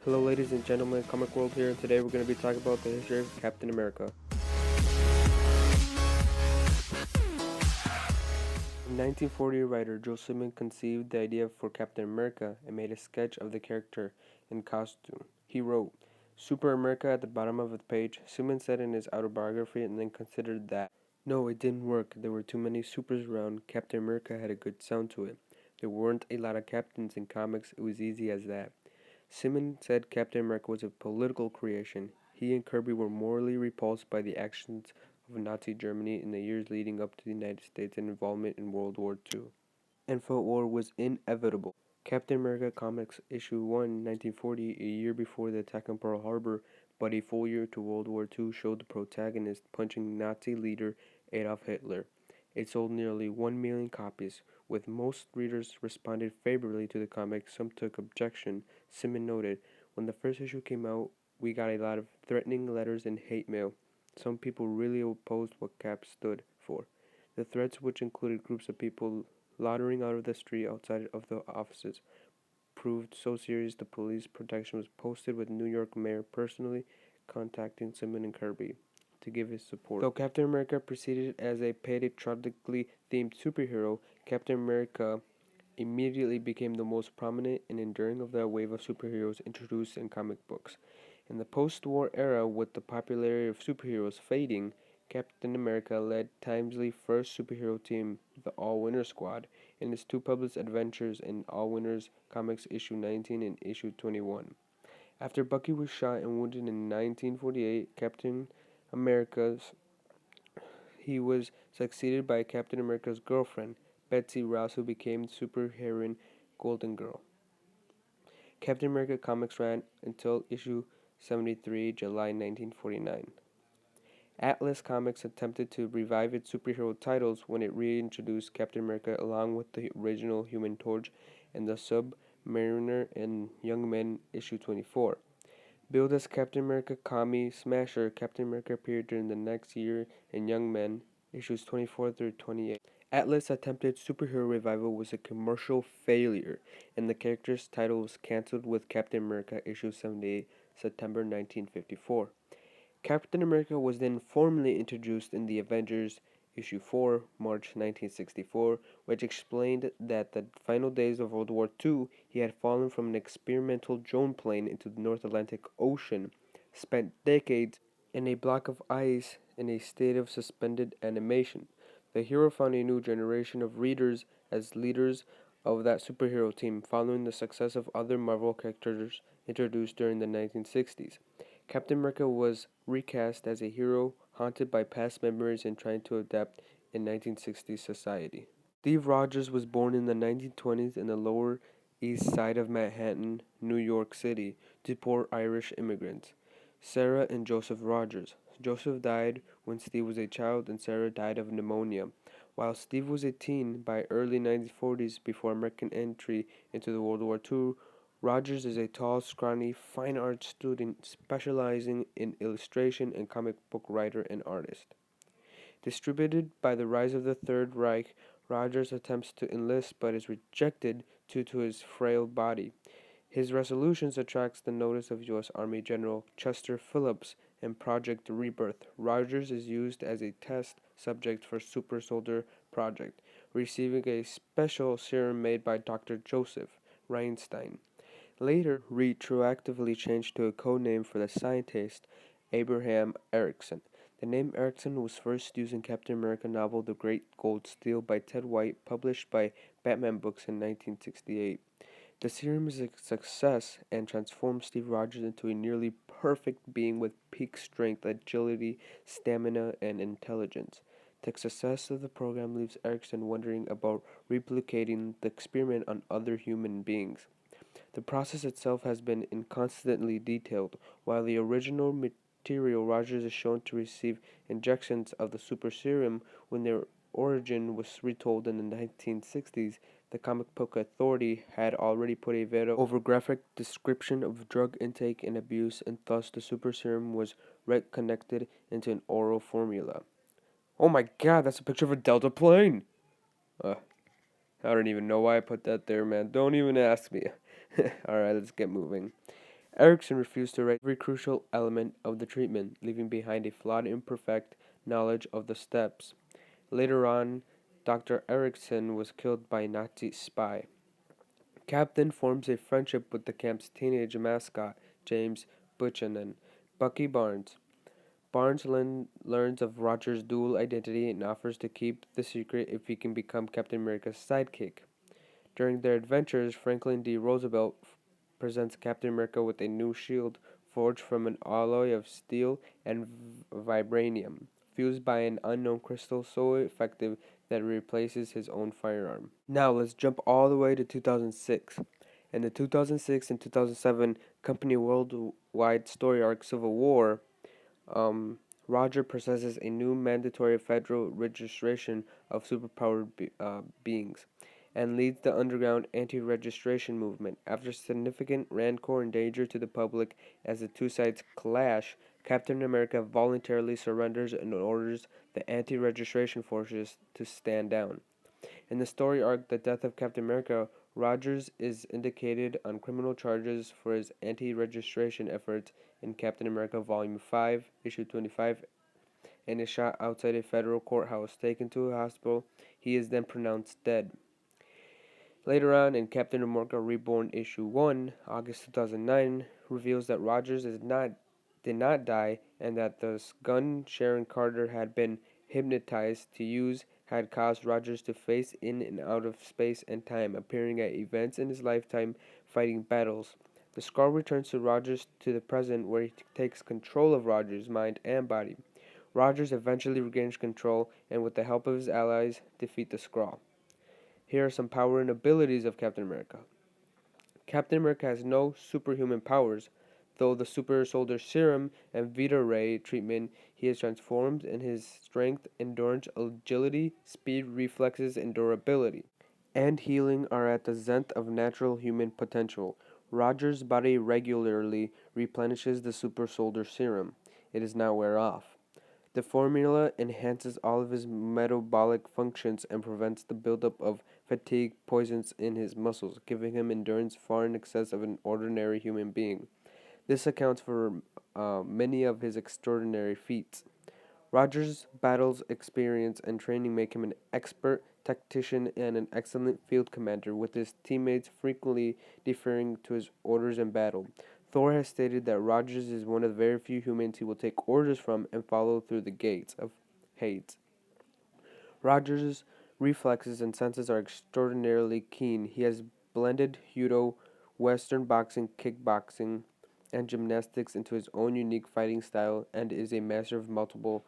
Hello, ladies and gentlemen, Comic World here, and today we're going to be talking about the history of Captain America. In 1940, writer Joe Simon conceived the idea for Captain America and made a sketch of the character in costume. He wrote, Super America at the bottom of the page. Simon said in his autobiography and then considered that. No, it didn't work. There were too many supers around. Captain America had a good sound to it. There weren't a lot of captains in comics. It was easy as that. Simon said Captain America was a political creation. He and Kirby were morally repulsed by the actions of Nazi Germany in the years leading up to the United States' involvement in World War II, and felt war was inevitable. Captain America Comics Issue 1, 1940, a year before the attack on Pearl Harbor, but a full year to World War II, showed the protagonist punching Nazi leader Adolf Hitler. It sold nearly 1 million copies. With most readers responded favorably to the comic, some took objection. Simon noted, when the first issue came out, we got a lot of threatening letters and hate mail. Some people really opposed what Cap stood for. The threats, which included groups of people loitering out of the street outside of the offices, proved so serious the police protection was posted, with New York Mayor personally contacting Simon and Kirby to give his support. Though Captain America preceded as a patriotically themed superhero, Captain America immediately became the most prominent and enduring of the wave of superheroes introduced in comic books. In the post-war era, with the popularity of superheroes fading, Captain America led Time's first superhero team, the All-Winner Squad, in its two published adventures in All-Winners Comics issue 19 and issue 21. After Bucky was shot and wounded in 1948, Captain America's he was succeeded by Captain America's girlfriend, Betsy Ross, who became superheroine Golden Girl. Captain America Comics ran until issue 73, July 1949. Atlas Comics attempted to revive its superhero titles when it reintroduced Captain America along with the original Human Torch and the Sub-Mariner in Young Men issue 24. Billed as Captain America Commie Smasher, Captain America appeared during the next year in Young Men issues 24 through 28. Atlas' attempted superhero revival was a commercial failure, and the character's title was cancelled with Captain America issue 78, September 1954. Captain America was then formally introduced in The Avengers issue 4, March 1964, which explained that the final days of World War II he had fallen from an experimental drone plane into the North Atlantic Ocean, spent decades in a block of ice in a state of suspended animation. The hero found a new generation of readers as leaders of that superhero team, following the success of other Marvel characters introduced during the 1960s. Captain America was recast as a hero haunted by past memories and trying to adapt in 1960s society. Steve Rogers was born in the 1920s in the Lower East Side of Manhattan, New York City, to poor Irish immigrants, Sarah and Joseph Rogers. Joseph died when Steve was a child and Sarah died of pneumonia. While Steve was a teen by early 1940s before American entry into the World War II, Rogers is a tall, scrawny, fine art student specializing in illustration and comic book writer and artist. Distributed by the rise of the Third Reich, Rogers attempts to enlist but is rejected due to his frail body. His resolutions attracts the notice of U.S. Army General Chester Phillips in Project Rebirth. Rogers is used as a test subject for Super Soldier Project, receiving a special serum made by Dr. Joseph Reinstein. Later retroactively changed to a code name for the scientist Abraham Erickson. The name Erickson was first used in Captain America novel The Great Gold Steel by Ted White, published by Batman Books in 1968. The serum is a success and transforms Steve Rogers into a nearly perfect being with peak strength, agility, stamina, and intelligence. The success of the program leaves Erickson wondering about replicating the experiment on other human beings. The process itself has been inconstantly detailed. While the original material, Rogers is shown to receive injections of the super serum when their origin was retold in the 1960s. The Comic Book Authority had already put a veto over graphic description of drug intake and abuse, and thus the super serum was reconnected into an oral formula. Oh my god, that's a picture of a Delta plane! Uh, I don't even know why I put that there, man. Don't even ask me. Alright, let's get moving. Erickson refused to write every crucial element of the treatment, leaving behind a flawed, imperfect knowledge of the steps. Later on, Dr. Erickson was killed by a Nazi spy. Cap then forms a friendship with the camp's teenage mascot, James Buchanan, Bucky Barnes. Barnes learns of Rogers' dual identity and offers to keep the secret if he can become Captain America's sidekick. During their adventures, Franklin D. Roosevelt presents Captain America with a new shield forged from an alloy of steel and vibranium, fused by an unknown crystal so effective that it replaces his own firearm. Now let's jump all the way to 2006. In the 2006 and 2007 company worldwide story arc Civil War, Roger possesses a new mandatory federal registration of superpowered beings and leads the underground anti-registration movement. After significant rancor and danger to the public as the two sides clash, Captain America voluntarily surrenders and orders the anti-registration forces to stand down. In the story arc The Death of Captain America, Rogers is indicted on criminal charges for his anti-registration efforts in Captain America Volume 5, Issue 25, and is shot outside a federal courthouse. Taken to a hospital, he is then pronounced dead. Later on, in Captain America Reborn Issue 1, August 2009, reveals that Rogers did not die and that the gun Sharon Carter had been hypnotized to use had caused Rogers to phase in and out of space and time, appearing at events in his lifetime, fighting battles. The Skrull returns to Rogers to the present, where he takes control of Rogers' mind and body. Rogers eventually regains control and, with the help of his allies, defeat the Skrull. Here are some power and abilities of Captain America. Captain America has no superhuman powers, though the super soldier serum and Vita Ray treatment he is transformed in his strength, endurance, agility, speed, reflexes, and durability, and healing are at the zenith of natural human potential. Rogers' body regularly replenishes the super soldier serum. It does not wear off. The formula enhances all of his metabolic functions and prevents the buildup of fatigue poisons in his muscles, giving him endurance far in excess of an ordinary human being. This accounts for many of his extraordinary feats. Rogers' battles experience and training make him an expert tactician and an excellent field commander, with his teammates frequently deferring to his orders in battle. Thor has stated that Rogers is one of the very few humans he will take orders from and follow through the gates of Hades. Rogers' reflexes and senses are extraordinarily keen. He has blended judo, western boxing, kickboxing, and gymnastics into his own unique fighting style and is a master of multiple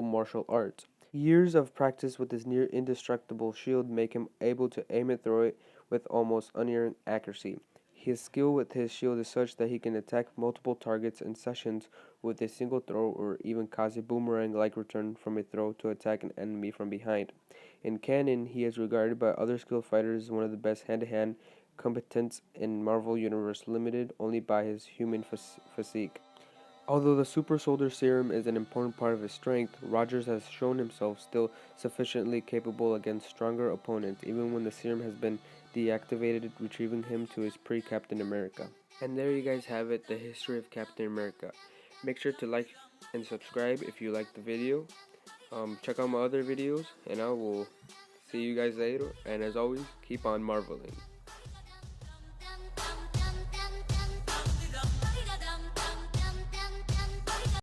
martial arts. Years of practice with his near indestructible shield make him able to aim and throw it with almost unerring accuracy. His skill with his shield is such that he can attack multiple targets in sessions with a single throw, or even cause a boomerang-like return from a throw to attack an enemy from behind. In canon, he is regarded by other skilled fighters as one of the best hand-to-hand combatants in Marvel Universe, limited only by his human physique. Although the super soldier serum is an important part of his strength, Rogers has shown himself still sufficiently capable against stronger opponents, even when the serum has been deactivated, retrieving him to his pre-Captain America. And there you guys have it, the history of Captain America. Make sure to like and subscribe if you liked the video. Check out my other videos, and I will see you guys later. And as always, keep on marveling.